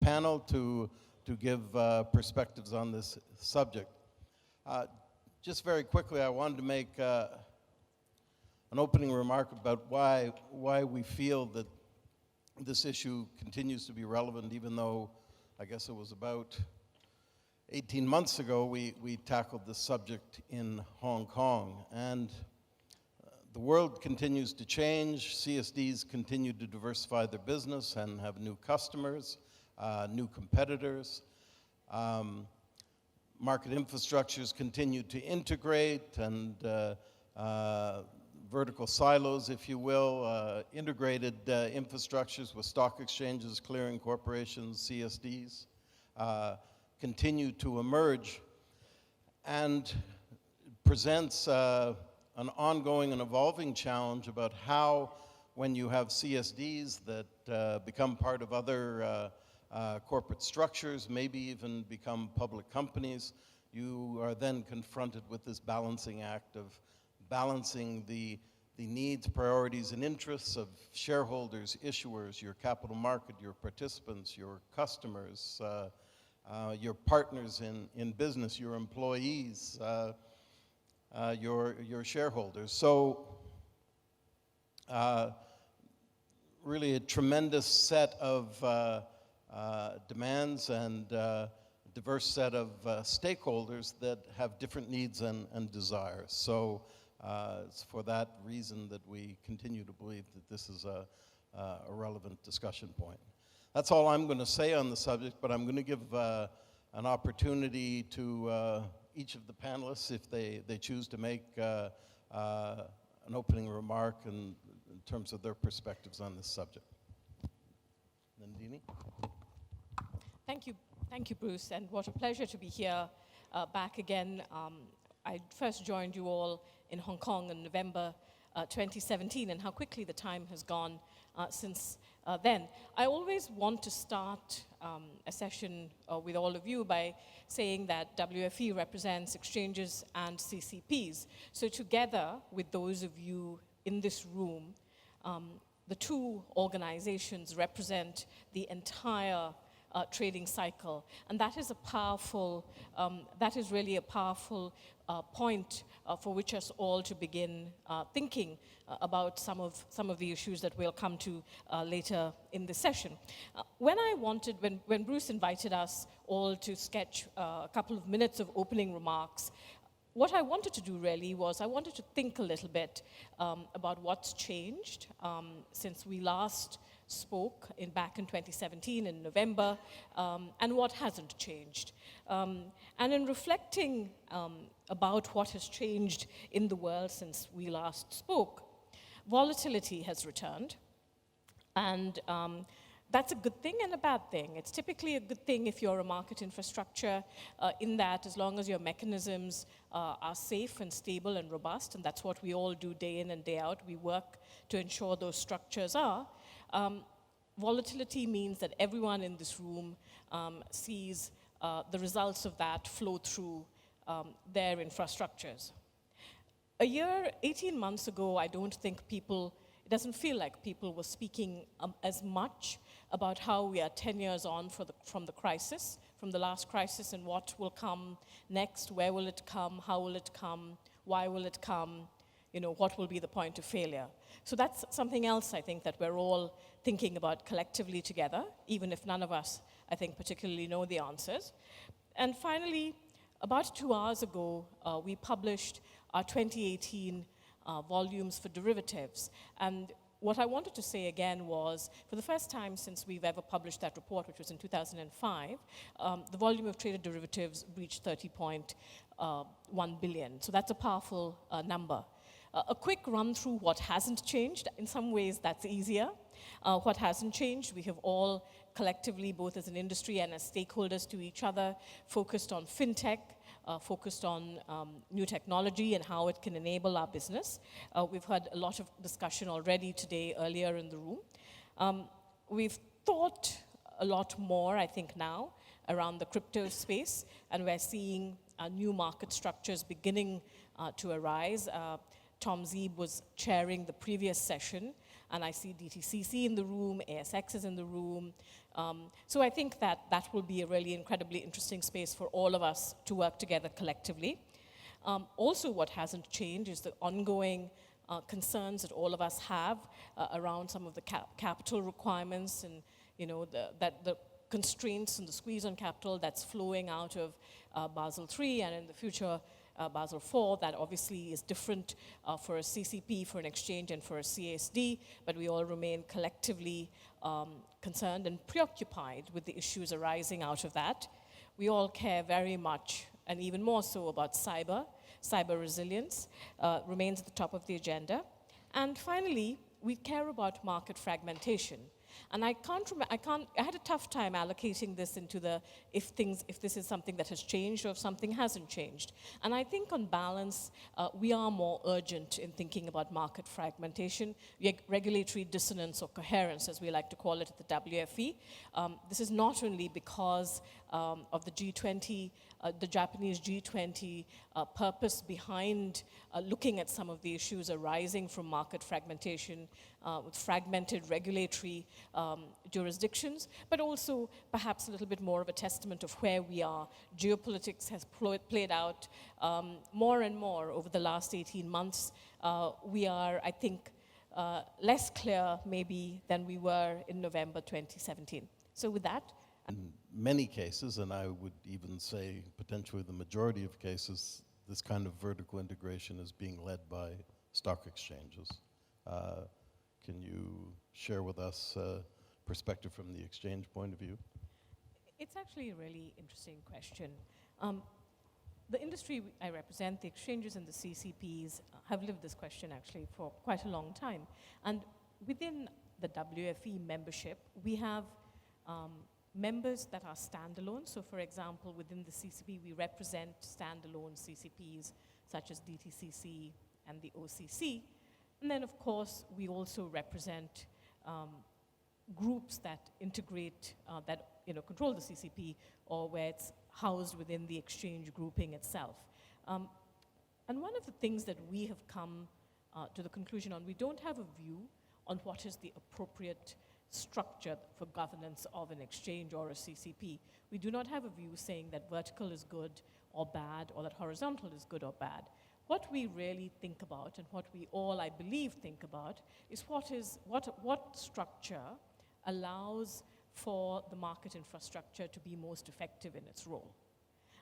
panel to give perspectives on this subject. Just very quickly, I wanted to make an opening remark about why we feel that this issue continues to be relevant, even though I guess it was about 18 months ago we tackled this subject in Hong Kong. And the world continues to change. CSDs continue to diversify their business and have new customers, new competitors. Market infrastructures continue to integrate, and vertical silos, if you will, integrated infrastructures with stock exchanges, clearing corporations, CSDs, continue to emerge, and presents an ongoing and evolving challenge about how, when you have CSDs that become part of other corporate structures, maybe even become public companies, you are then confronted with this balancing act of balancing the needs, priorities, and interests of shareholders, issuers, your capital market, your participants, your customers, your partners in business, your employees, your shareholders. So really a tremendous set of demands and diverse set of stakeholders that have different needs and desires. So it's for that reason that we continue to believe that this is a relevant discussion point. That's all I'm going to say on the subject, but I'm going to give an opportunity to each of the panelists, if they choose to make an opening remark in terms of their perspectives on this subject. Nandini? Thank you, Bruce, and what a pleasure to be here back again. I first joined you all in Hong Kong in November 2017, and how quickly the time has gone since then. I always want to start a session with all of you by saying that WFE represents exchanges and CCPs. So together with those of you in this room, the two organizations represent the entire trading cycle, and that is a powerful, that is really a powerful point for which us all to begin thinking about some of the issues that we'll come to later in the session. When Bruce invited us all to sketch a couple of minutes of opening remarks, what I wanted to do really was I wanted to think a little bit about what's changed since we last spoke back in 2017 in November, and what hasn't changed. And in reflecting about what has changed in the world since we last spoke, volatility has returned, and that's a good thing and a bad thing. It's typically a good thing if you're a market infrastructure, in that as long as your mechanisms are safe and stable and robust, and that's what we all do day in and day out. We work to ensure those structures are. Volatility means that everyone in this room sees the results of that flow through their infrastructures. 18 months ago, I don't think it doesn't feel like people were speaking as much about how we are 10 years on from the crisis, from the last crisis, and what will come next, where will it come, how will it come, why will it come, what will be the point of failure. So that's something else I think that we're all thinking about collectively together, even if none of us, I think, particularly know the answers. And finally, about 2 hours ago, we published our 2018 volumes for derivatives. And what I wanted to say again was, for the first time since we've ever published that report, which was in 2005, the volume of traded derivatives reached 30.1 billion. So that's a powerful number. A quick run through what hasn't changed. In some ways, that's easier. What hasn't changed, we have all collectively, both as an industry and as stakeholders to each other, focused on fintech, focused on new technology and how it can enable our business. We've had a lot of discussion already today, earlier in the room. We've thought a lot more, I think, now around the crypto space, and we're seeing new market structures beginning to arise. Tom Zeeb was chairing the previous session, and I see DTCC in the room, ASX is in the room. So I think that that will be a really incredibly interesting space for all of us to work together collectively. Also, what hasn't changed is the ongoing concerns that all of us have around some of the capital requirements and the constraints and the squeeze on capital that's flowing out of Basel III and in the future Basel IV. That obviously is different for a CCP, for an exchange, and for a CSD, but we all remain collectively concerned and preoccupied with the issues arising out of that. We all care very much, and even more so, about cyber. Cyber resilience remains at the top of the agenda. And finally, we care about market fragmentation. And I had a tough time allocating this into the if this is something that has changed or if something hasn't changed. And I think on balance, we are more urgent in thinking about market fragmentation, regulatory dissonance or coherence, as we like to call it at the WFE. This is not only because of the G20, the Japanese G20 purpose behind looking at some of the issues arising from market fragmentation with fragmented regulatory jurisdictions, but also perhaps a little bit more of a testament of where we are. Geopolitics has played out more and more over the last 18 months. We are, I think, less clear maybe than we were in November 2017. So with that, in many cases, and I would even say potentially the majority of cases, this kind of vertical integration is being led by stock exchanges. Can you share with us a perspective from the exchange point of view? It's actually a really interesting question. The industry I represent, the exchanges and the CCPs, have lived this question actually for quite a long time. And within the WFE membership, we have members that are standalone. So for example, within the CCP, we represent standalone CCPs such as DTCC and the OCC. And then of course, we also represent groups that integrate, that control the CCP, or where it's housed within the exchange grouping itself. And one of the things that we have come to the conclusion on, we don't have a view on what is the appropriate structure for governance of an exchange or a CCP. We do not have a view saying that vertical is good or bad, or that horizontal is good or bad. What we really think about, and what we all, I believe, think about, is what structure allows for the market infrastructure to be most effective in its role.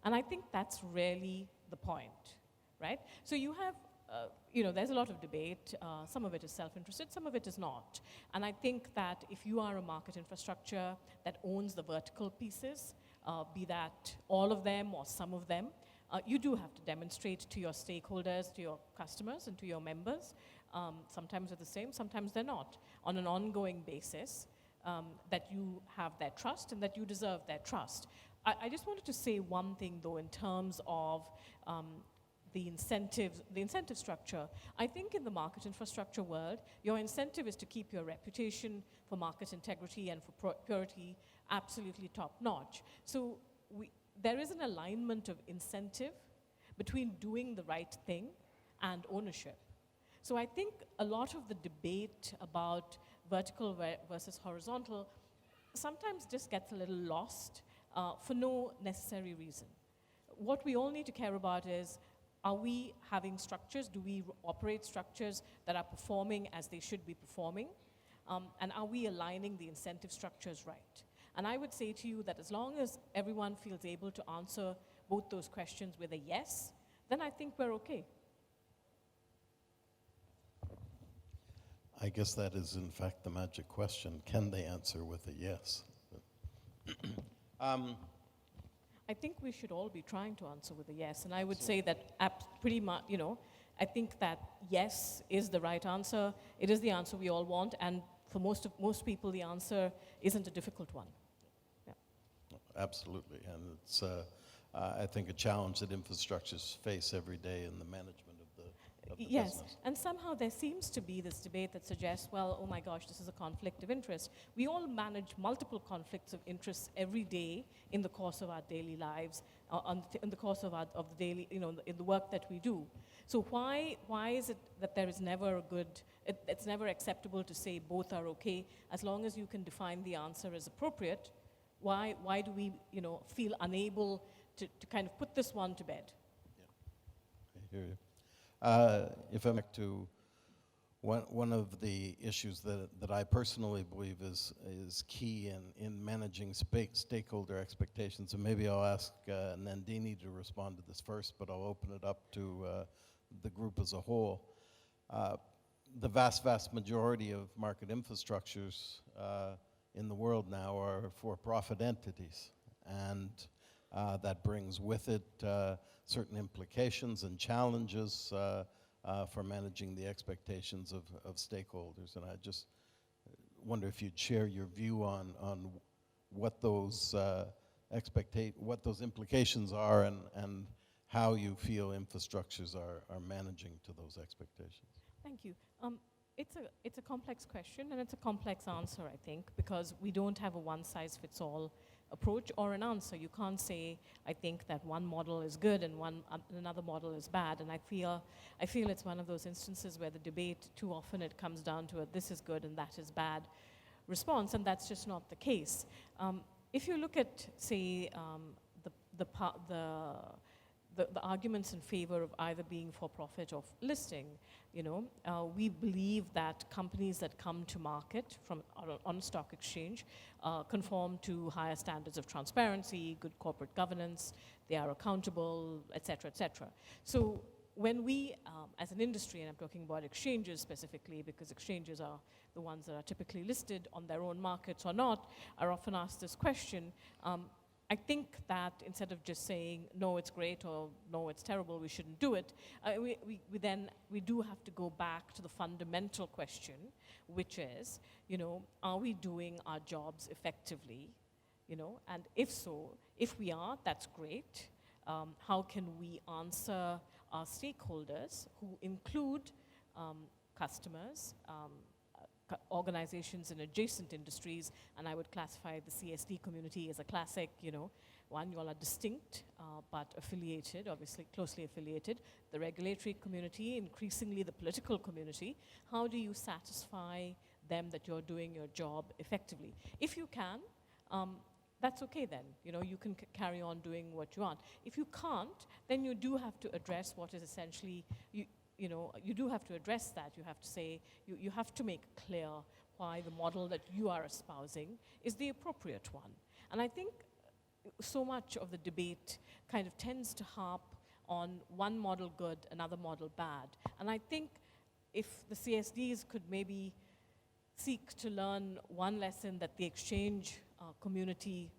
And I think that's really the point, right? So you have there's a lot of debate. Some of it is self-interested, some of it is not. And I think that if you are a market infrastructure that owns the vertical pieces, be that all of them or some of them, you do have to demonstrate to your stakeholders, to your customers, and to your members, sometimes they're the same, sometimes they're not, on an ongoing basis, that you have their trust and that you deserve their trust. I just wanted to say one thing, though, in terms of the incentive structure. I think in the market infrastructure world, your incentive is to keep your reputation for market integrity and for purity absolutely top notch. So there is an alignment of incentive between doing the right thing and ownership. So I think a lot of the debate about vertical versus horizontal sometimes just gets a little lost for no necessary reason. What we all need to care about is, are we having structures? Do we operate structures that are performing as they should be performing? And are we aligning the incentive structures right? And I would say to you that as long as everyone feels able to answer both those questions with a yes, then I think we're okay. I guess that is in fact the magic question. Can they answer with a yes? I think we should all be trying to answer with a yes, and I would say that pretty much, I think that yes is the right answer. It is the answer we all want, and for most people, the answer isn't a difficult one. Yeah. Absolutely, and it's I think a challenge that infrastructures face every day in the management of the yes, business. And somehow there seems to be this debate that suggests, well, oh my gosh, this is a conflict of interest. We all manage multiple conflicts of interest every day in the course of our daily lives, in the course of, of the daily, in the work that we do. So why is it that there is never a good, it's never acceptable to say both are okay, as long as you can define the answer as appropriate? Why do we, feel unable to kind of put this one to bed? I hear you. If I'm back to one of the issues that I personally believe is key in managing stakeholder expectations, and maybe I'll ask Nandini to respond to this first, but I'll open it up to the group as a whole. The vast majority of market infrastructures in the world now are for-profit entities, and that brings with it certain implications and challenges for managing the expectations of stakeholders. And I just wonder if you'd share your view on what those what those implications are, and how you feel infrastructures are managing to those expectations. Thank you. It's a complex question, and it's a complex answer, I think, because we don't have a one-size-fits-all approach or an answer. You can't say, I think that one model is good and another model is bad. And I feel it's one of those instances where the debate, too often it comes down to a this is good and that is bad response, and that's just not the case. If you look at, say, the arguments in favor of either being for profit or listing, we believe that companies that come to market on a stock exchange conform to higher standards of transparency, good corporate governance, they are accountable, et cetera, et cetera. So when we, as an industry, and I'm talking about exchanges specifically because exchanges are the ones that are typically listed on their own markets or not, are often asked this question. I think that instead of just saying, no, it's great, or no, it's terrible, we shouldn't do it, we do have to go back to the fundamental question, which is, are we doing our jobs effectively? And if so, if we are, that's great. How can we answer our stakeholders, who include customers, organizations in adjacent industries, and I would classify the CSD community as a classic, one, you all are distinct, but affiliated, obviously closely affiliated. The regulatory community, increasingly the political community, how do you satisfy them that you're doing your job effectively? If you can, that's okay then, you can carry on doing what you want. If you can't, then you do have to address what is essentially, you do have to address that. You have to say, you have to make clear why the model that you are espousing is the appropriate one. And I think so much of the debate kind of tends to harp on one model good, another model bad. And I think if the CSDs could maybe seek to learn one lesson that the exchange community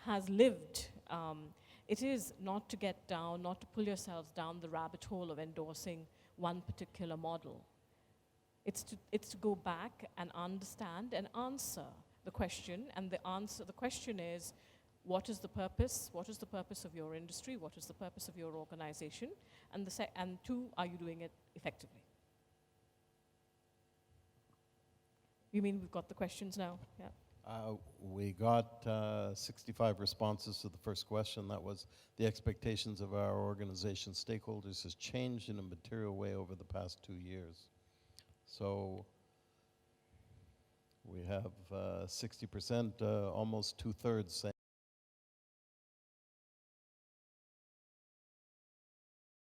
has lived, it is not to get down, not to pull yourselves down the rabbit hole of endorsing one particular model. It's to go back and understand and answer the question, and the question is, what is the purpose? What is the purpose of your industry? What is the purpose of your organization? And two, are you doing it effectively? You mean we've got the questions now? Yeah. We got 65 responses to the first question. That was, the expectations of our organization stakeholders has changed in a material way over the past 2 years. So we have 60%, almost 2/3 saying